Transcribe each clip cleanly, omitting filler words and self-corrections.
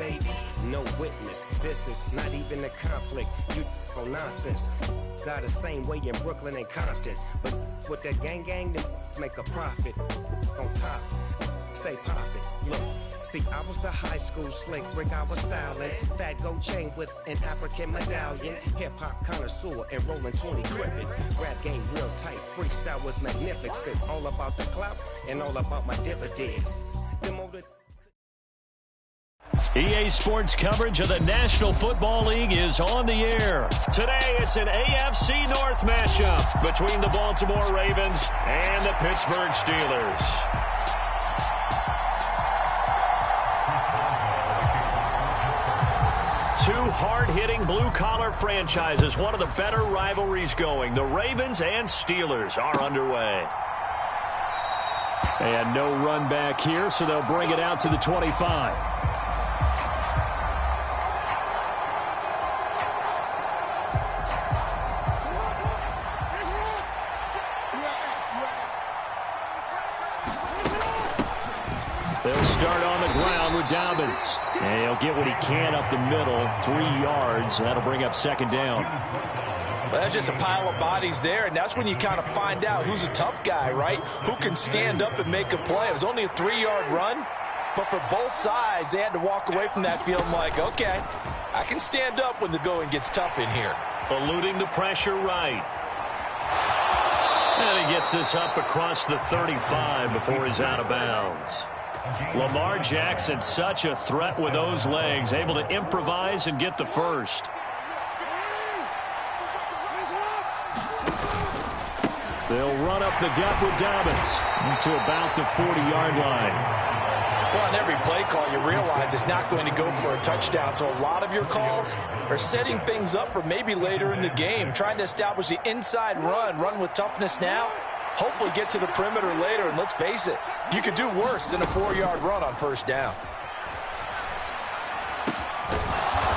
baby, no witness. This is not even a conflict. You on nonsense. Got the same way in Brooklyn and Compton, but with that gang, they make a profit. On top, stay poppin'. Look. See, I was the high school slick Rick, I was styling. Fat gold chain with an African medallion. Hip-hop connoisseur and rolling 20 crippin'. Rap game real tight, freestyle was magnificent. All about the clout and all about my dividends. EA Sports coverage of the National Football League is on the air. Today, it's an AFC North matchup between the Baltimore Ravens and the Pittsburgh Steelers. Two hard-hitting blue-collar franchises, one of the better rivalries going. The Ravens and Steelers are underway. And no run back here, so they'll bring it out to the 25. They'll start on the ground with Dobbins. And he'll get what he can up the middle, 3 yards. And that'll bring up second down. Well, that's just a pile of bodies there, and that's when you kind of find out who's a tough guy, right? Who can stand up and make a play. It was only a 3-yard run, but for both sides, they had to walk away from that feeling like, okay, I can stand up when the going gets tough in here. Eluding the pressure right. And he gets this up across the 35 before he's out of bounds. Lamar Jackson, such a threat with those legs, able to improvise and get the first. They'll run up the gut with Dobbins to about the 40-yard line. Well, on every play call, you realize it's not going to go for a touchdown, so a lot of your calls are setting things up for maybe later in the game, trying to establish the inside run with toughness now. Hopefully get to the perimeter later, and let's face it, you could do worse than a 4-yard run on first down.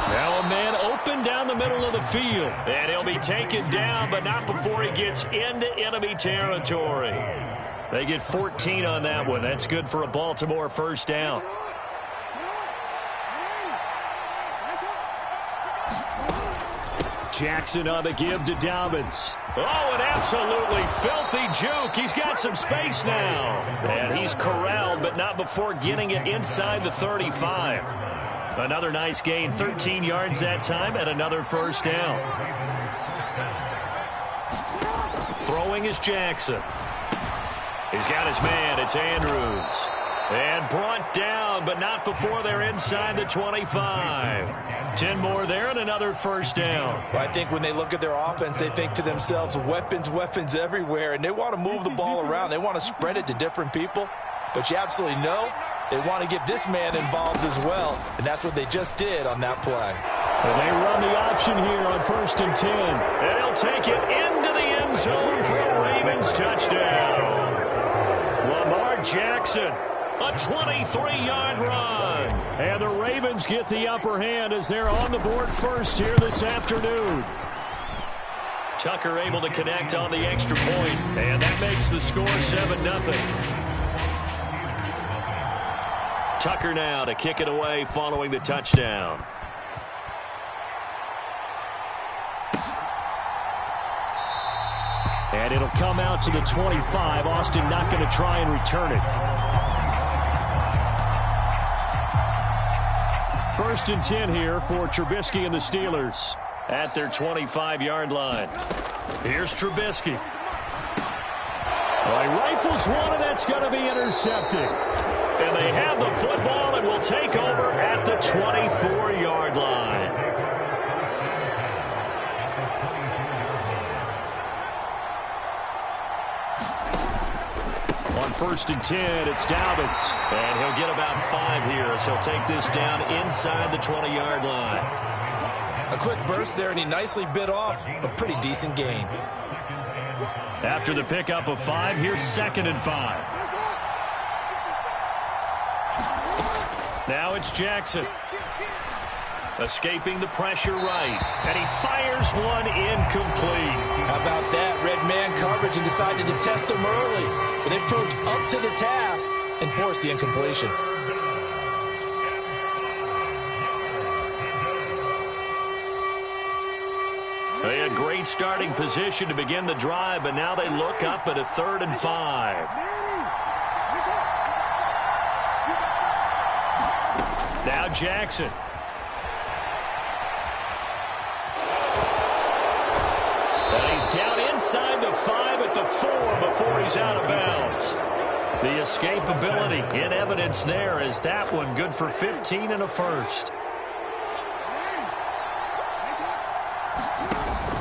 Now a man open down the middle of the field, and he'll be taken down, but not before he gets into enemy territory. They get 14 on that one. That's good for a Baltimore first down. Jackson on the give to Dobbins. Oh, an absolutely filthy juke. He's got some space now. And he's corralled, but not before getting it inside the 35. Another nice gain, 13 yards that time, and another first down. Throwing is Jackson. He's got his man. It's Andrews. And brought down, but not before they're inside the 25. 10 more there and another first down. Well, I think when they look at their offense, they think to themselves, weapons everywhere, and they want to move the ball around. They want to spread it to different people. But you absolutely know they want to get this man involved as well, and that's what they just did on that play. And they run the option here on 1st and 10. And he'll take it into the end zone for a Ravens touchdown. Lamar Jackson. A 23-yard run. And the Ravens get the upper hand as they're on the board first here this afternoon. Tucker able to connect on the extra point, and that makes the score 7-0. Tucker now to kick it away following the touchdown. And it'll come out to the 25. Austin not going to try and return it. 1st and 10 here for Trubisky and the Steelers at their 25-yard line. Here's Trubisky. Well, he rifles one, and that's going to be intercepted. And they have the football and will take over at the 24-yard line. On 1st and 10, it's Dobbins. And he'll get about 5 here as he'll take this down inside the 20-yard line. A quick burst there, and he nicely bit off a pretty decent gain. After the pickup of 5, here's 2nd and 5. Now it's Jackson. Escaping the pressure right. And he fires one incomplete. How about that? Red man coverage and decided to test him early. But they proved up to the task and forced the incompletion. They had great starting position to begin the drive, but now they look up at a 3rd and 5. Now Jackson. And he's down inside the 5 at the 4 before he's out of bounds. The escapability in evidence there as that one good for 15 and a first.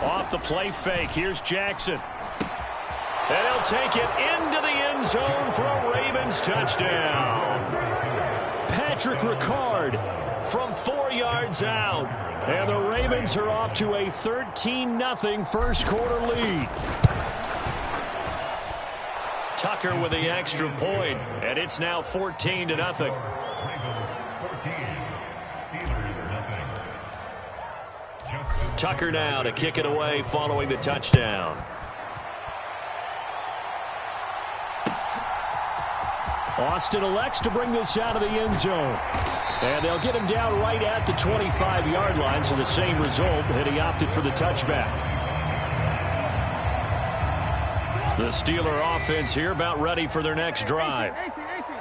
Off the play fake, here's Jackson. And he'll take it into the end zone for a Ravens touchdown. Patrick Ricard from 4 yards out. And the Ravens are off to a 13-0 first quarter lead. Tucker with the extra point, and it's now 14-0. Tucker now to kick it away following the touchdown. Austin elects to bring this out of the end zone. And they'll get him down right at the 25-yard line, so the same result, and he opted for the touchback. The Steeler offense here about ready for their next drive.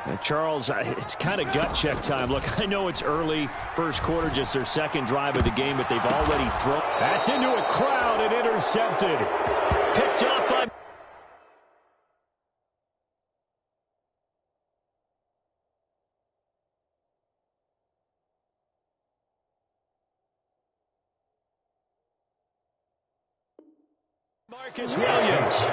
And Charles, it's kind of gut check time. Look, I know it's early, first quarter, just their second drive of the game, but they've already thrown. That's into a crowd and intercepted. Picked up by Marcus Williams.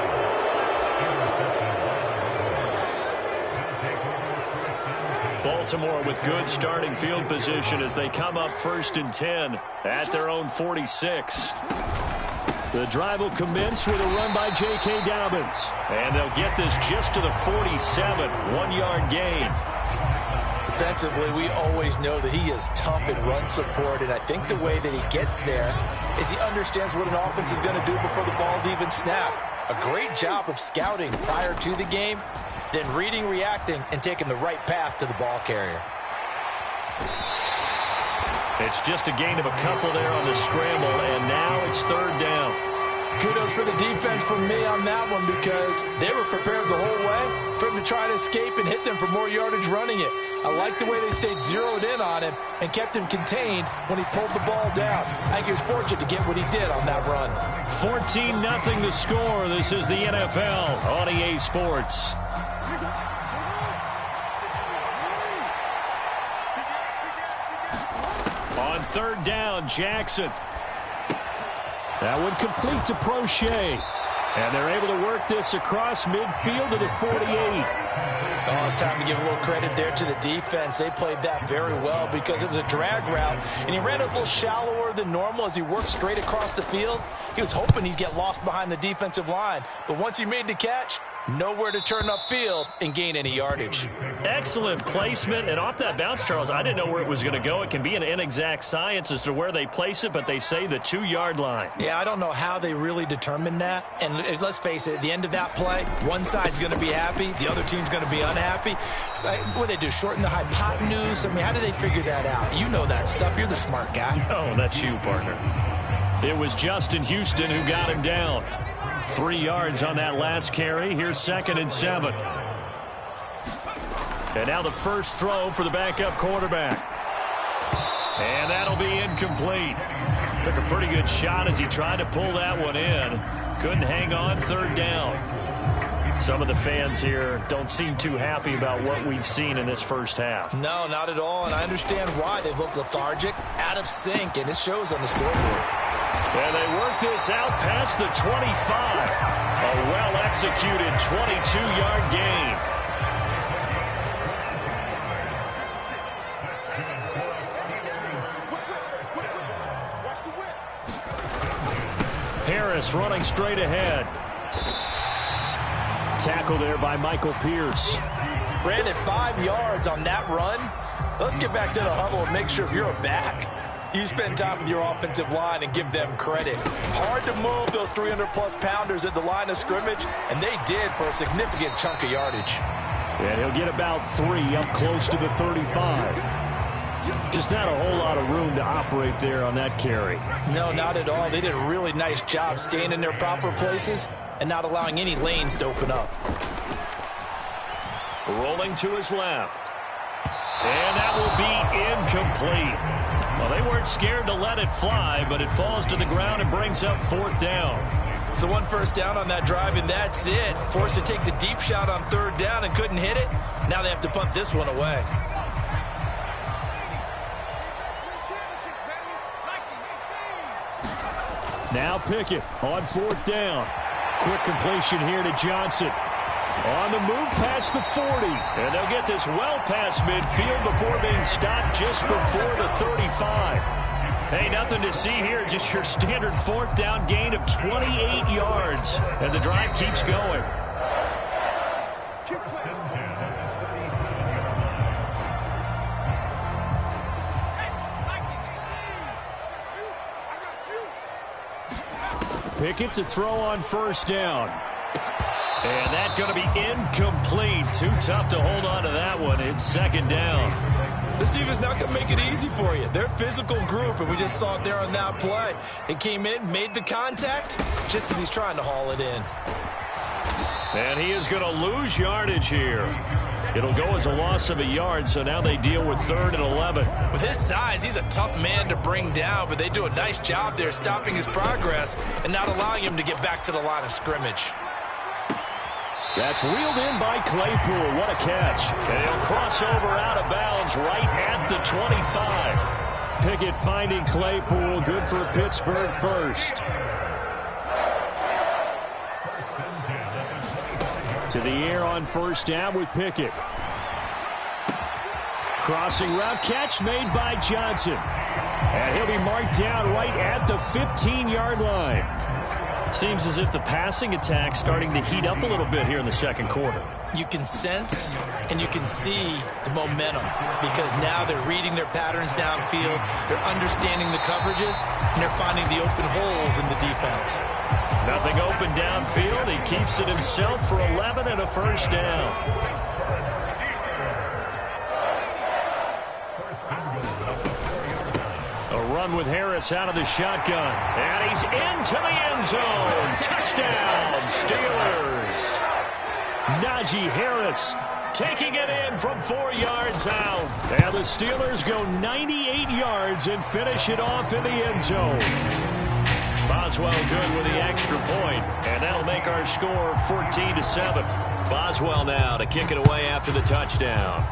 Baltimore with good starting field position as they come up 1st and 10 at their own 46. The drive will commence with a run by J.K. Dobbins. And they'll get this just to the 47, 1-yard gain. Defensively, we always know that he is tough in run support, and I think the way that he gets there is he understands what an offense is going to do before the ball's even snapped. A great job of scouting prior to the game, then reading, reacting, and taking the right path to the ball carrier. It's just a gain of a couple there on the scramble, and now it's 3rd down. Kudos for the defense from me on that one because they were prepared the whole way for him to try to escape and hit them for more yardage running it. I like the way they stayed zeroed in on him and kept him contained when he pulled the ball down. I think he was fortunate to get what he did on that run. 14-0 the score. This is the NFL on EA Sports. On 3rd down, Jackson. That one complete to Prochet. And they're able to work this across midfield to the 48. Oh, it's time to give a little credit there to the defense. They played that very well because it was a drag route, and he ran a little shallower than normal as he worked straight across the field. He was hoping he'd get lost behind the defensive line, but once he made the catch, nowhere to turn upfield and gain any yardage. Excellent placement, and off that bounce, Charles, I didn't know where it was going to go. It can be an inexact science as to where they place it, but they say the 2-yard line. Yeah, I don't know how they really determined that. And let's face it, at the end of that play, one side's going to be happy, the other team's going to be unhappy. So what do they do, shorten the hypotenuse? I mean, how do they figure that out? You know that stuff. You're the smart guy. Oh, that's you, partner. It was Justin Houston who got him down. 3 yards on that last carry. Here's 2nd and 7. And now the first throw for the backup quarterback. And that'll be incomplete. Took a pretty good shot as he tried to pull that one in. Couldn't hang on 3rd down. Some of the fans here don't seem too happy about what we've seen in this first half. No, not at all, and I understand why. They've looked lethargic, out of sync, and it shows on the scoreboard. And they work this out past the 25. A well-executed 22-yard gain. Harris running straight ahead. Tackle there by Michael Pierce. Brandon, 5 yards on that run. Let's get back to the huddle and make sure if you're a back, you spend time with your offensive line and give them credit. Hard to move those 300-plus pounders at the line of scrimmage, and they did for a significant chunk of yardage. And he'll get about 3 up close to the 35. Just not a whole lot of room to operate there on that carry. No, not at all. They did a really nice job staying in their proper places and not allowing any lanes to open up. Rolling to his left. And that will be incomplete. Well, they weren't scared to let it fly, but it falls to the ground and brings up 4th down. So 1 first down on that drive, and that's it. Forced to take the deep shot on 3rd down and couldn't hit it. Now they have to punt this one away. Now Pickett on 4th down. Quick completion here to Johnson. On the move past the 40. And they'll get this well past midfield before being stopped just before the 35. Hey, nothing to see here. Just your standard 4th down gain of 28 yards. And the drive keeps going. Pickett to throw on 1st down. And that's going to be incomplete. Too tough to hold on to that one. It's 2nd down. This defense not going to make it easy for you. They're a physical group, and we just saw it there on that play. It came in, made the contact, just as he's trying to haul it in. And he is going to lose yardage here. It'll go as a loss of a yard, so now they deal with 3rd and 11. With his size, he's a tough man to bring down, but they do a nice job there stopping his progress and not allowing him to get back to the line of scrimmage. That's reeled in by Claypool. What a catch. And he'll cross over out of bounds right at the 25. Pickett finding Claypool. Good for Pittsburgh first. To the air on 1st down with Pickett. Crossing route, catch made by Johnson. And he'll be marked down right at the 15-yard line. Seems as if the passing attack's starting to heat up a little bit here in the 2nd quarter. You can sense and you can see the momentum because now they're reading their patterns downfield, they're understanding the coverages, and they're finding the open holes in the defense. Nothing open downfield. He keeps it himself for 11 and a 1st down. A run with Harris out of the shotgun. And he's into the end zone. Touchdown, Steelers. Najee Harris taking it in from 4 yards out. And the Steelers go 98 yards and finish it off in the end zone. Boswell good with the extra point, and that'll make our score 14-7. Boswell now to kick it away after the touchdown.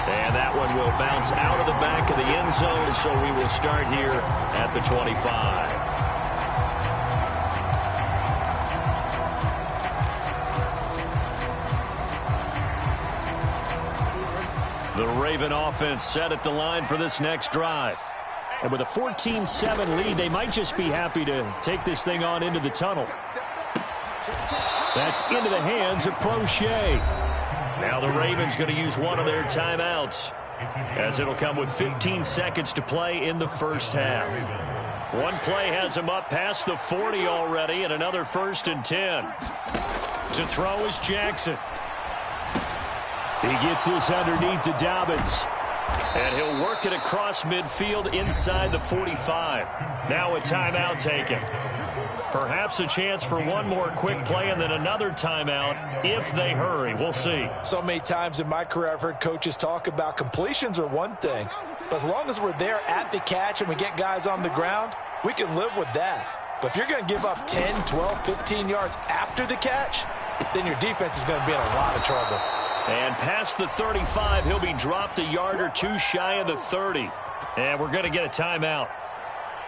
And that one will bounce out of the back of the end zone, so we will start here at the 25. The Raven offense set at the line for this next drive. And with a 14-7 lead, they might just be happy to take this thing on into the tunnel. That's into the hands of Prochet. Now the Ravens going to use one of their timeouts, as it'll come with 15 seconds to play in the 1st half. One play has him up past the 40 already, and another 1st and 10. To throw is Jackson. He gets this underneath to Dobbins. And he'll work it across midfield inside the 45. Now a timeout taken. Perhaps a chance for one more quick play and then another timeout if they hurry. We'll see. So many times in my career I've heard coaches talk about completions are one thing. But as long as we're there at the catch and we get guys on the ground, we can live with that. But if you're going to give up 10, 12, 15 yards after the catch, then your defense is going to be in a lot of trouble. And past the 35, he'll be dropped a yard or two shy of the 30. And we're going to get a timeout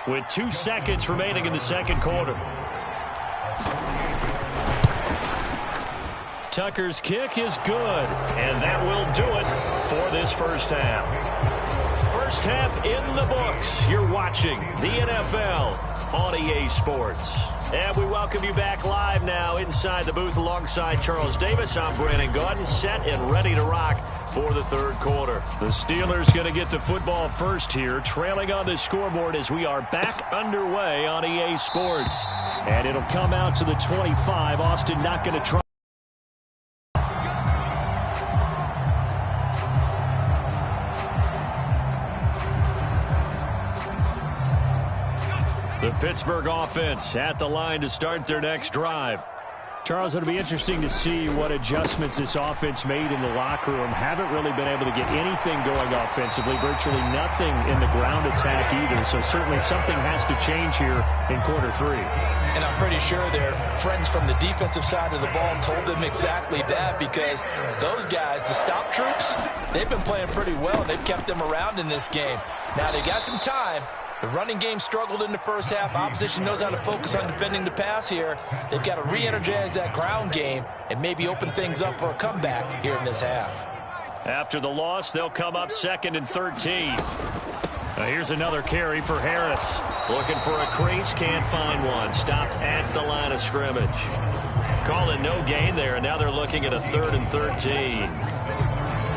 with 2 seconds remaining in the 2nd quarter. Tucker's kick is good, and that will do it for this 1st half. 1st half in the books. You're watching the NFL on EA Sports. And we welcome you back live now inside the booth alongside Charles Davis. I'm Brandon Gaudin, set and ready to rock for the 3rd quarter. The Steelers going to get the football first here, trailing on the scoreboard as we are back underway on EA Sports. And it'll come out to the 25. Austin not going to try. The Pittsburgh offense at the line to start their next drive. Charles, it'll be interesting to see what adjustments this offense made in the locker room. Haven't really been able to get anything going offensively. Virtually nothing in the ground attack either. So certainly something has to change here in quarter 3. And I'm pretty sure their friends from the defensive side of the ball told them exactly that, because those guys, the stop troops, they've been playing pretty well. They've kept them around in this game. Now they got some time. The running game struggled in the first half. Opposition knows how to focus on defending the pass here. They've got to re-energize that ground game and maybe open things up for a comeback here in this half. After the loss, they'll come up 2nd and 13. Here's another carry for Harris. Looking for a crease, can't find one. Stopped at the line of scrimmage. Calling no gain there, and now they're looking at a 3rd and 13.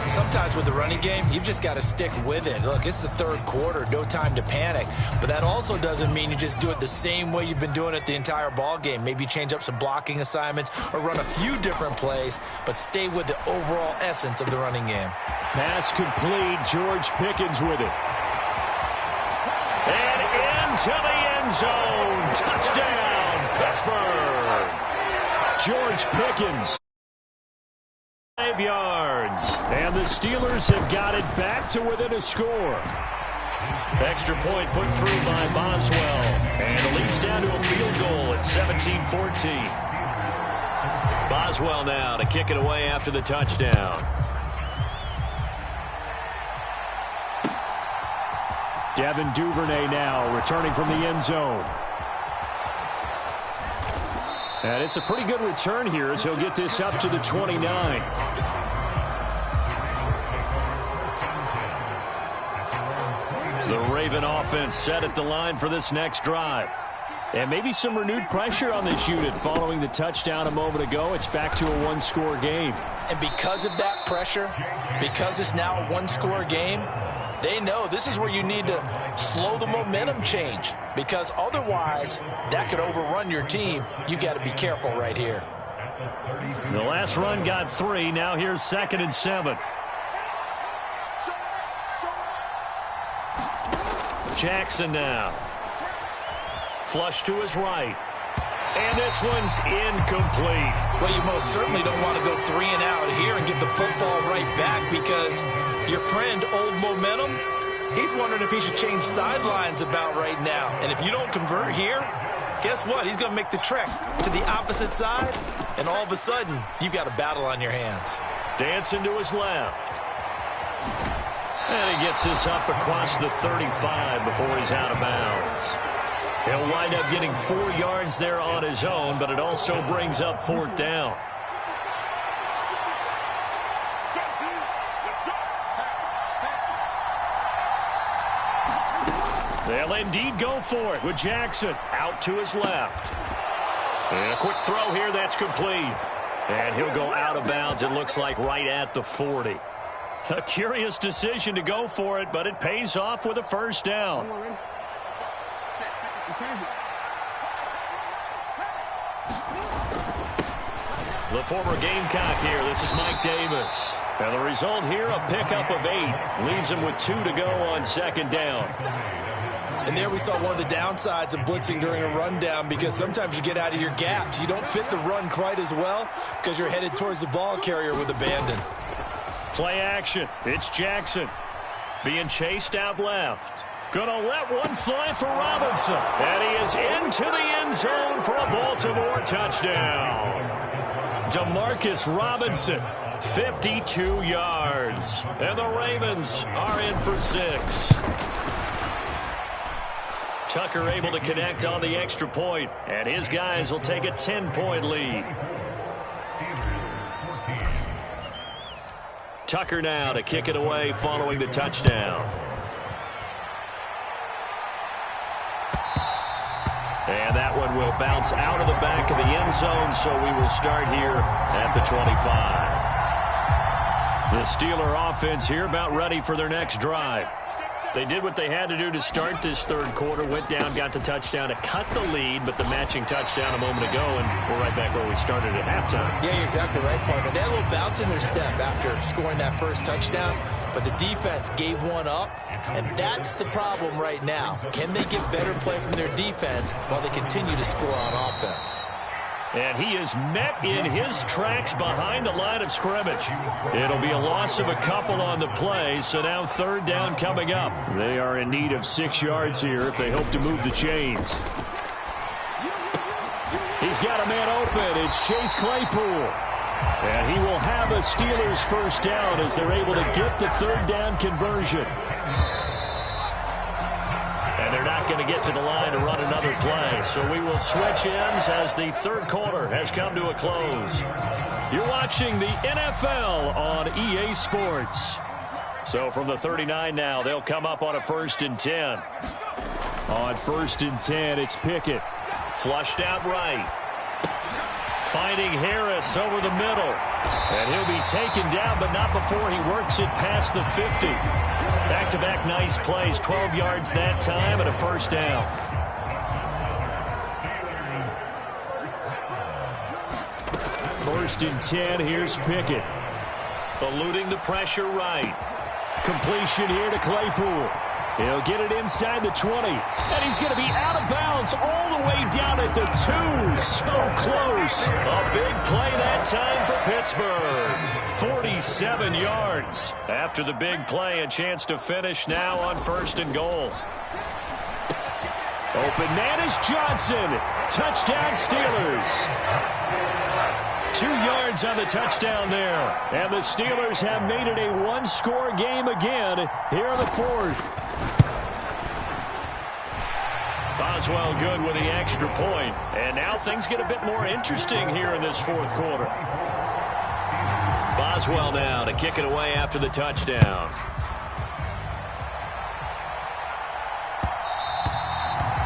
Sometimes with the running game, you've just got to stick with it. Look, it's the 3rd quarter, no time to panic. But that also doesn't mean you just do it the same way you've been doing it the entire ball game. Maybe change up some blocking assignments or run a few different plays, but stay with the overall essence of the running game. Pass complete. George Pickens with it. And into the end zone. Touchdown, Pittsburgh. George Pickens. 5 yards. And the Steelers have got it back to within a score. Extra point put through by Boswell. And it leads down to a field goal at 17-14. Boswell now to kick it away after the touchdown. Devin Duvernay now returning from the end zone. And it's a pretty good return here as he'll get this up to the 29. The Raven offense set at the line for this next drive. And maybe some renewed pressure on this unit following the touchdown a moment ago. It's back to a one-score game. And because of that pressure, because it's now a one-score game, they know this is where you need to slow the momentum change, because otherwise that could overrun your team. You've got to be careful right here. The last run got 3. Now here's 2nd and 7. Jackson now. Flush to his right. And this one's incomplete. Well, you most certainly don't want to go 3 and out here and get the football right back, because your friend, Old Momentum, he's wondering if he should change sidelines about right now. And if you don't convert here, guess what? He's going to make the trek to the opposite side, and all of a sudden, you've got a battle on your hands. Dancing to his left. And he gets this up across the 35 before he's out of bounds. He'll wind up getting 4 yards there on his own, but it also brings up 4th down. They'll indeed go for it with Jackson out to his left. And a quick throw here, that's complete. And he'll go out of bounds, it looks like right at the 40. A curious decision to go for it, but it pays off with a 1st down. The former Gamecock here. This is Mike Davis. And the result here, a pickup of 8. Leaves him with 2 to go on 2nd down. And there we saw one of the downsides of blitzing during a rundown, because sometimes you get out of your gaps. You don't fit the run quite as well because you're headed towards the ball carrier with abandon. Play action. It's Jackson being chased out left. Gonna let one fly for Robinson. And he is into the end zone for a Baltimore touchdown. DeMarcus Robinson, 52 yards. And the Ravens are in for 6. Tucker able to connect on the extra point, and his guys will take a 10-point lead. Tucker now to kick it away following the touchdown. And that one will bounce out of the back of the end zone, so we will start here at the 25. The Steeler offense here about ready for their next drive. They did what they had to do to start this 3rd quarter, went down, got the touchdown to cut the lead, but the matching touchdown a moment ago, and we're right back where we started at halftime. Yeah, you're exactly right, partner. They had a little bounce in their step after scoring that first touchdown. but the defense gave one up, and that's the problem right now. Can they get better play from their defense while they continue to score on offense? And he is met in his tracks behind the line of scrimmage. It'll be a loss of a couple on the play, so now third down coming up. They are in need of 6 yards here if they hope to move the chains. He's got a man open. It's Chase Claypool. And he will have a Steelers first down as they're able to get the third down conversion. And they're not going to get to the line to run another play. So we will switch ends as the third quarter has come to a close. You're watching the NFL on EA Sports. So from the 39 now, they'll come up on a 1st and 10. On 1st and 10, it's Pickett. Flushed out right. Finding Harris over the middle. And he'll be taken down, but not before he works it past the 50. Back-to-back nice plays, 12 yards that time and a first down. First and 10, here's Pickett. Eluding the pressure right. Completion here to Claypool. He'll get it inside the 20. And he's going to be out of bounds all the way down at the 2. So close. A big play that time for Pittsburgh. 47 yards. After the big play, a chance to finish now on 1st and goal. Open man is Johnson. Touchdown Steelers. 2 yards on the touchdown there. And the Steelers have made it a one-score game again here in the 4th. Boswell good with the extra point. And now things get a bit more interesting here in this 4th quarter. Boswell now to kick it away after the touchdown.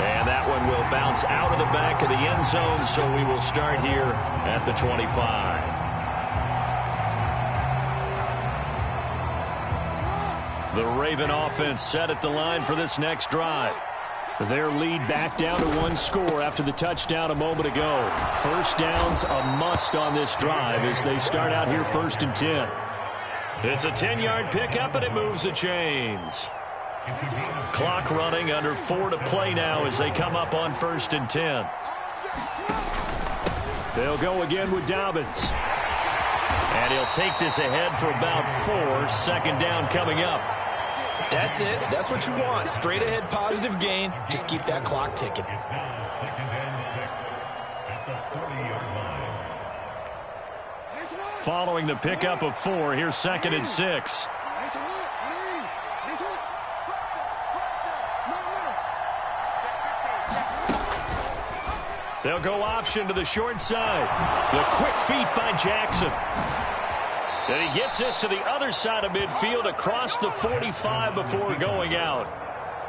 And that one will bounce out of the back of the end zone, so we will start here at the 25. The Raven offense set at the line for this next drive. Their lead back down to 1 score after the touchdown a moment ago. First down's a must on this drive as they start out here 1st and 10. It's a 10-yard pickup, and it moves the chains. Clock running, under 4 to play now as they come up on 1st and 10. They'll go again with Dobbins. And he'll take this ahead for about 4. Second down coming up. That's it. That's what you want. Straight ahead positive gain. Just keep that clock ticking. Following the pickup of 4, here's 2nd and 6. They'll go option to the short side. The quick feet by Jackson. And he gets this to the other side of midfield across the 45 before going out.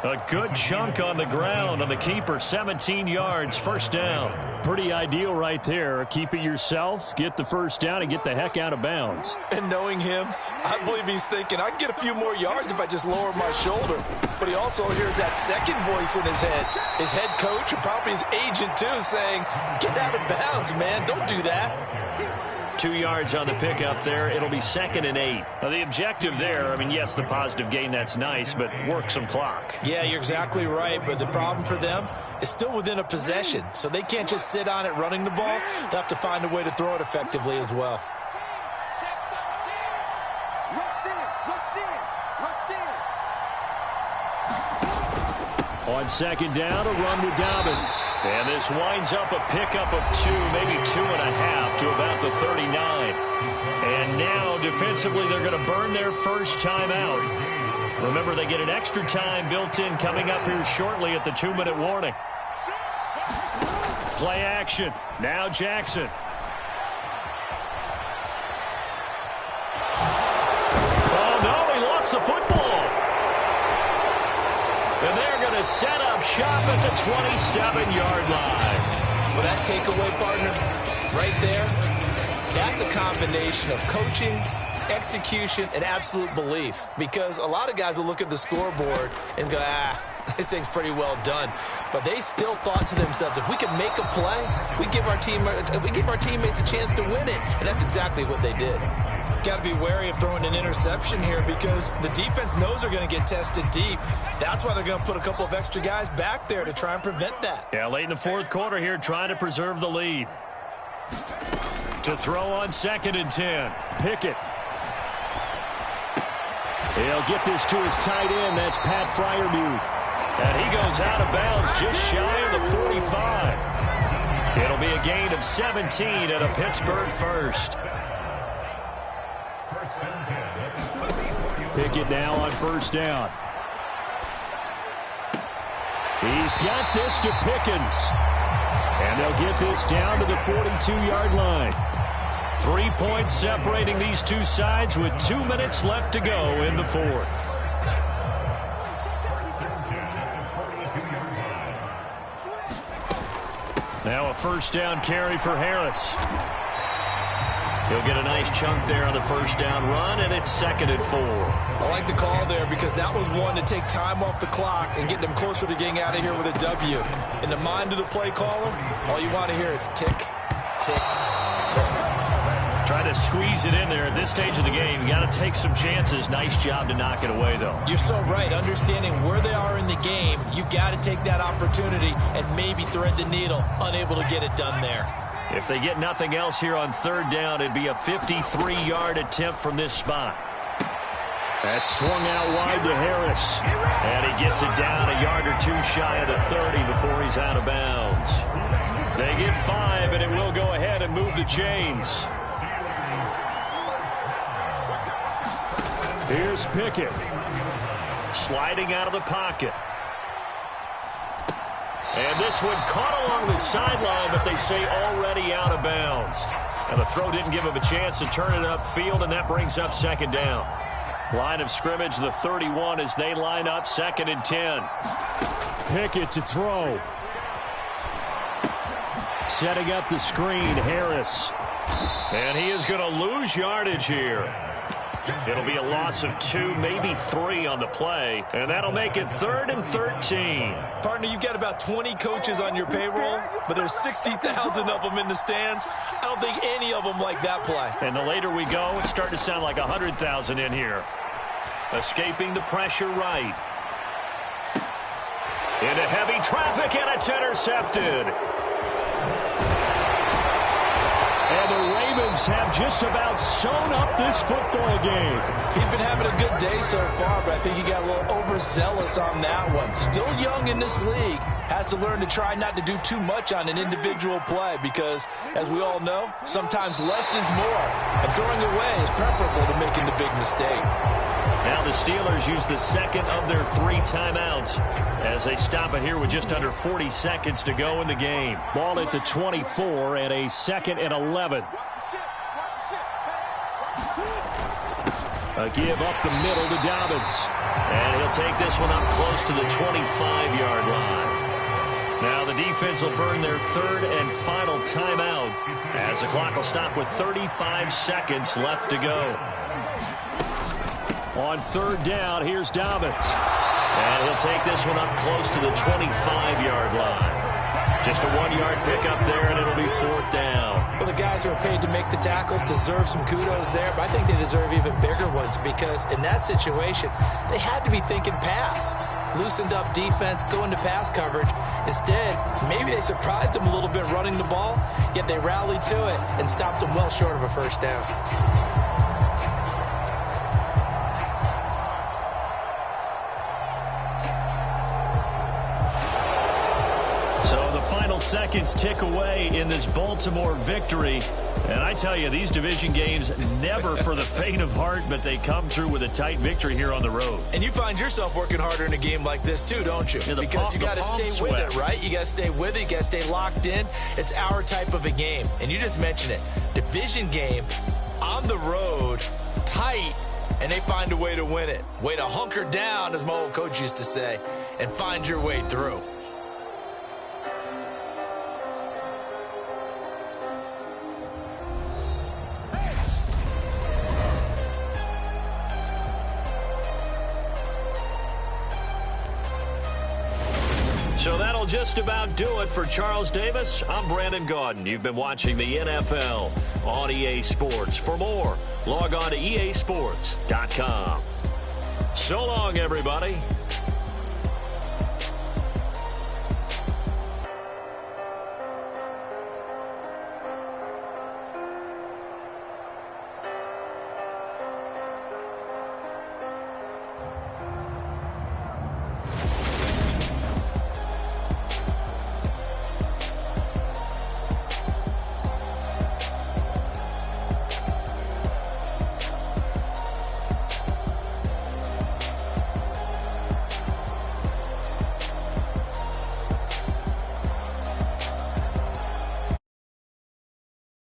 A good chunk on the ground on the keeper, 17 yards, first down. Pretty ideal right there. Keep it yourself, get the first down, and get the heck out of bounds. And knowing him, I believe he's thinking, I can get a few more yards if I just lower my shoulder. But he also hears that second voice in his head. His head coach and probably his agent, too, saying, get out of bounds, man. Don't do that. 2 yards on the pickup there. It'll be 2nd and 8. Now, the objective there, I mean, yes, the positive gain, that's nice, but work some clock. Yeah, you're exactly right, but the problem for them is still within a possession, so they can't just sit on it running the ball. They'll have to find a way to throw it effectively as well. On 2nd down, a run with Dobbins. And this winds up a pickup of 2, maybe 2.5 to about the 39. And now, defensively, they're going to burn their first time out. Remember, they get an extra time built in coming up here shortly at the 2-minute warning. Play action. Now Jackson. Oh, no, he lost the football. And they're going to set up shop at the 27-yard line. Well, that takeaway, partner, right there, that's a combination of coaching, execution, and absolute belief. Because a lot of guys will look at the scoreboard and go, this thing's pretty well done. But they still thought to themselves, if we can make a play, we give our teammates a chance to win it. And that's exactly what they did. Got to be wary of throwing an interception here because the defense knows they're going to get tested deep. That's why they're going to put a couple of extra guys back there to try and prevent that. Yeah, late in the fourth quarter here, trying to preserve the lead. To throw on 2nd and 10. Pickett. He'll get this to his tight end. That's Pat Freiermuth. And he goes out of bounds just shy of the 45. It'll be a gain of 17 and a Pittsburgh first. Pickett now on 1st down. He's got this to Pickens. And they'll get this down to the 42-yard line. 3 points separating these two sides with 2 minutes left to go in the fourth. Now a 1st down carry for Harris. He'll get a nice chunk there on the 1st down run, and it's 2nd and 4. I like the call there because that was one to take time off the clock and get them closer to getting out of here with a W. In the mind of the play caller, all you want to hear is tick, tick, tick. Trying to squeeze it in there at this stage of the game. You got to take some chances. Nice job to knock it away, though. You're so right. Understanding where they are in the game, you got to take that opportunity and maybe thread the needle. Unable to get it done there. If they get nothing else here on 3rd down, it'd be a 53-yard attempt from this spot. That's swung out wide to Harris. And he gets it down a yard or 2 shy of the 30 before he's out of bounds. They get 5, and it will go ahead and move the chains. Here's Pickett. Sliding out of the pocket. And this one caught along the sideline, but they say already out of bounds. And the throw didn't give him a chance to turn it upfield, and that brings up 2nd down. Line of scrimmage, the 31, as they line up 2nd and 10. Pickett to throw. Setting up the screen, Harris. And he is going to lose yardage here. It'll be a loss of 2, maybe 3 on the play, and that'll make it 3rd and 13. Partner, you've got about 20 coaches on your payroll, but there's 60,000 of them in the stands. I don't think any of them like that play. And the later we go, it's starting to sound like 100,000 in here. Escaping the pressure right. Into heavy traffic, and it's intercepted. And the Ravens have just about sewn up this football game. He's been having a good day so far, but I think he got a little overzealous on that one. Still young in this league. Has to learn to try not to do too much on an individual play because, as we all know, sometimes less is more. And throwing away is preferable to making the big mistake. Now the Steelers use the 2nd of their 3 timeouts as they stop it here with just under 40 seconds to go in the game. Ball at the 24 and a 2nd and 11. A give up the middle to Dobbins. And he'll take this one up close to the 25-yard line. Now the defense will burn their 3rd and final timeout as the clock will stop with 35 seconds left to go. On 3rd down, here's Dobbins. And he'll take this one up close to the 25-yard line. Just a 1-yard pickup there, and it'll be 4th down. Well, the guys who are paid to make the tackles deserve some kudos there, but I think they deserve even bigger ones because in that situation, they had to be thinking pass. Loosened up defense, going to pass coverage. Instead, maybe they surprised them a little bit running the ball, yet they rallied to it and stopped them well short of a 1st down. Seconds tick away in this Baltimore victory. And I tell you, these division games never for the faint of heart, but they come through with a tight victory here on the road. And you find yourself working harder in a game like this too, don't you? Yeah, because you got to stay with it, right? You got to stay with it. You got to stay locked in. It's our type of a game. And you just mentioned it. Division game on the road, tight, and they find a way to win it. Way to hunker down, as my old coach used to say, and find your way through. So that'll just about do it for Charles Davis. I'm Brandon Gaudin. You've been watching the NFL on EA Sports. For more, log on to easports.com. So long, everybody.